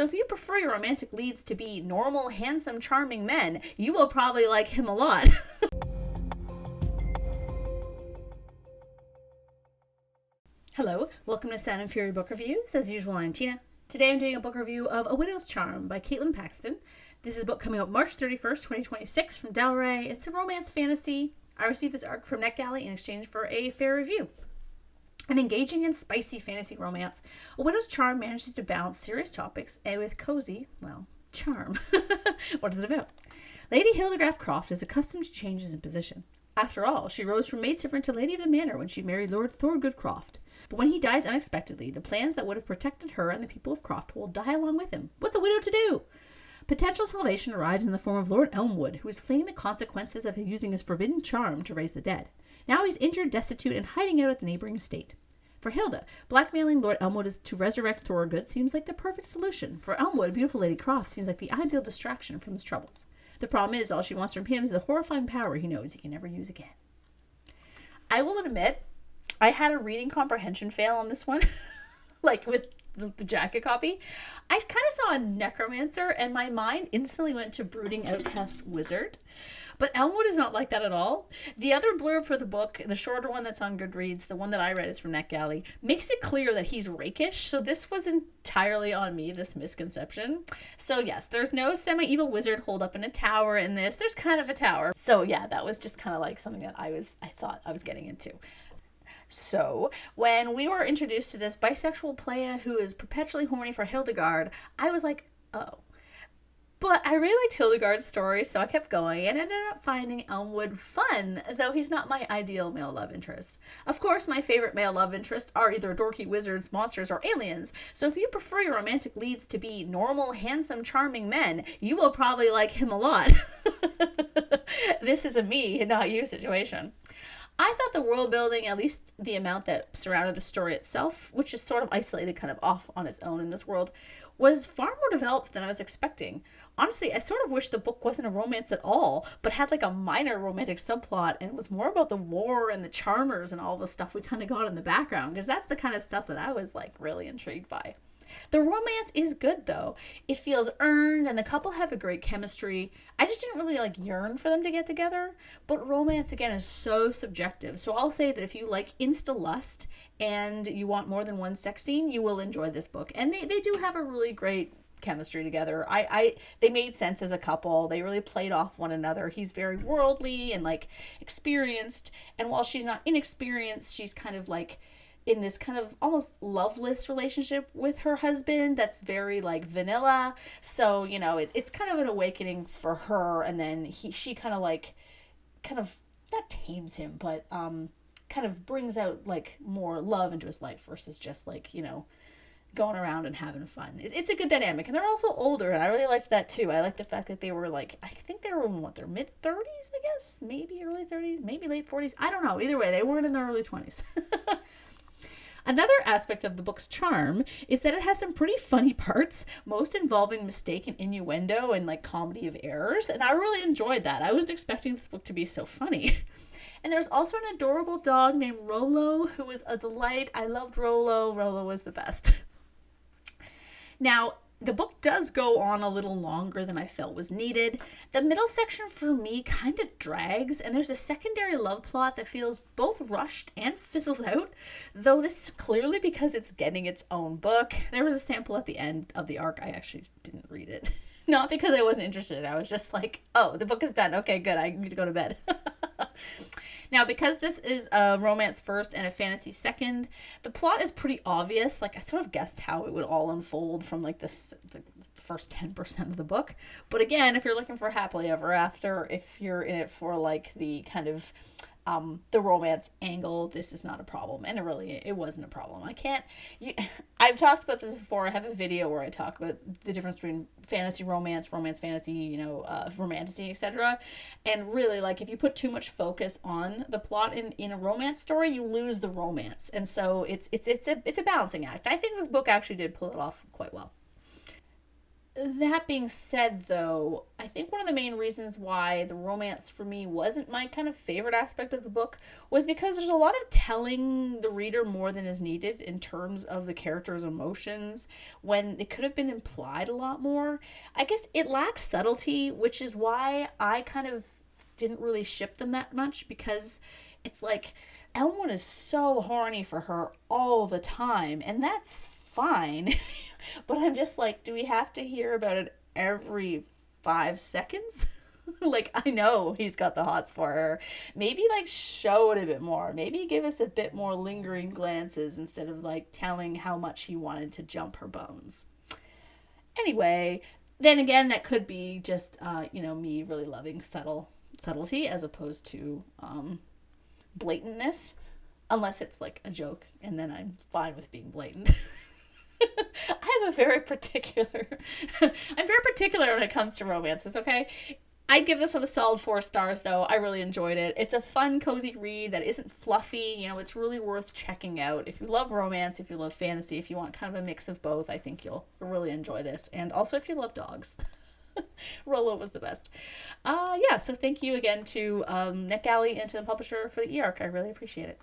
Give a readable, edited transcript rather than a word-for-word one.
So if you prefer your romantic leads to be normal, handsome, charming men, you will probably like him a lot. Hello, welcome to Sound and Fury Book Reviews. As usual, I'm Tina. Today I'm doing a book review of A Widow's Charm by Caitlin Paxson. This is a book coming out March 31st, 2026 from Del Rey. It's a romance fantasy. I received this arc from NetGalley in exchange for a fair review. An engaging and spicy fantasy romance, A Widow's Charm manages to balance serious topics with cozy, charm. What is it about? Lady Hildegarde Croft is accustomed to changes in position. After all, she rose from maidservant to lady of the manor when she married Lord Thorgood Croft. But when he dies unexpectedly, the plans that would have protected her and the people of Croft will die along with him. What's a widow to do? Potential salvation arrives in the form of Lord Elmwood, who is fleeing the consequences of using his forbidden charm to raise the dead. Now he's injured, destitute, and hiding out at the neighboring estate. For Hilda, blackmailing Lord Elmwood to resurrect Thorgood seems like the perfect solution. For Elmwood, beautiful Lady Croft seems like the ideal distraction from his troubles. The problem is, all she wants from him is the horrifying power he knows he can never use again. I will admit, I had a reading comprehension fail on this one, like with the jacket copy. I kind of saw a necromancer and my mind instantly went to brooding outcast wizard. But Elmwood is not like that at all. The other blurb for the book, the shorter one that's on Goodreads, the one that I read is from NetGalley, makes it clear that he's rakish. So this was entirely on me, this misconception. So yes, there's no semi-evil wizard holed up in a tower in this. There's kind of a tower. So yeah, that was just kind of like something that I thought I was getting into. So, when we were introduced to this bisexual playa who is perpetually horny for Hildegarde, I was like, oh. But I really liked Hildegarde's story, so I kept going and ended up finding Elmwood fun, though he's not my ideal male love interest. Of course, my favorite male love interests are either dorky wizards, monsters, or aliens, so if you prefer your romantic leads to be normal, handsome, charming men, you will probably like him a lot. This is a me, not you situation. I thought the world building, at least the amount that surrounded the story itself, which is sort of isolated kind of off on its own in this world, was far more developed than I was expecting. Honestly, I sort of wish the book wasn't a romance at all, but had like a minor romantic subplot and it was more about the war and the charmers and all the stuff we kind of got in the background, because that's the kind of stuff that I was like really intrigued by. The romance is good though. It feels earned and the couple have a great chemistry. I just didn't really like yearn for them to get together, but romance again is so subjective. So I'll say that if you like insta-lust and you want more than one sex scene, you will enjoy this book. And they do have a really great chemistry together. They made sense as a couple. They really played off one another. He's very worldly and like experienced, and while she's not inexperienced, she's kind of like in this kind of almost loveless relationship with her husband that's very like vanilla. So, you know, it's kind of an awakening for her, and then she kind of not tames him, but kind of brings out like more love into his life versus just like, you know, going around and having fun. It's a good dynamic, and they're also older, and I really liked that too. I liked the fact that they were like, I think they were in their mid-30s, I guess, maybe early 30s, maybe late 40s. I don't know. Either way, they weren't in their early 20s. Another aspect of the book's charm is that it has some pretty funny parts, most involving mistake and innuendo and like comedy of errors, and I really enjoyed that. I wasn't expecting this book to be so funny. And there's also an adorable dog named Rollo who was a delight. I loved Rollo. Rollo was the best. Now, the book does go on a little longer than I felt was needed. The middle section for me kind of drags, and there's a secondary love plot that feels both rushed and fizzles out, though this is clearly because it's getting its own book. There was a sample at the end of the arc. I actually didn't read it. Not because I wasn't interested. I was just like, oh, the book is done. Okay, good. I need to go to bed. Now, because this is a romance first and a fantasy second, the plot is pretty obvious. Like, I sort of guessed how it would all unfold from, like, the first 10% of the book. But again, if you're looking for happily ever after, if you're in it for, like, the kind of the romance angle, this is not a problem. And it wasn't a problem. I've talked about this before. I have a video where I talk about the difference between fantasy romance fantasy, you know, romantasy, etc. And really, like, if you put too much focus on the plot in a romance story, you lose the romance. And so it's a balancing act. I think this book actually did pull it off quite well. That being said, though, I think one of the main reasons why the romance for me wasn't my kind of favorite aspect of the book was because there's a lot of telling the reader more than is needed in terms of the character's emotions when it could have been implied a lot more. I guess it lacks subtlety, which is why I kind of didn't really ship them that much, because it's like Elmwood is so horny for her all the time, and that's fine. But I'm just like, do we have to hear about it every 5 seconds? Like, I know he's got the hots for her. Maybe, like, show it a bit more. Maybe give us a bit more lingering glances instead of, like, telling how much he wanted to jump her bones. Anyway, then again, that could be just, me really loving subtlety as opposed to blatantness. Unless it's, like, a joke, and then I'm fine with being blatant. I have a very particular I'm very particular when it comes to romances, okay? I'd give this one a solid 4 stars, though. I really enjoyed it. It's a fun, cozy read that isn't fluffy. It's really worth checking out. If you love romance, if you love fantasy, if you want kind of a mix of both, I think you'll really enjoy this. And also if you love dogs. Rolo was the best. So thank you again to NetGalley and to the publisher for the e-arc. I really appreciate it.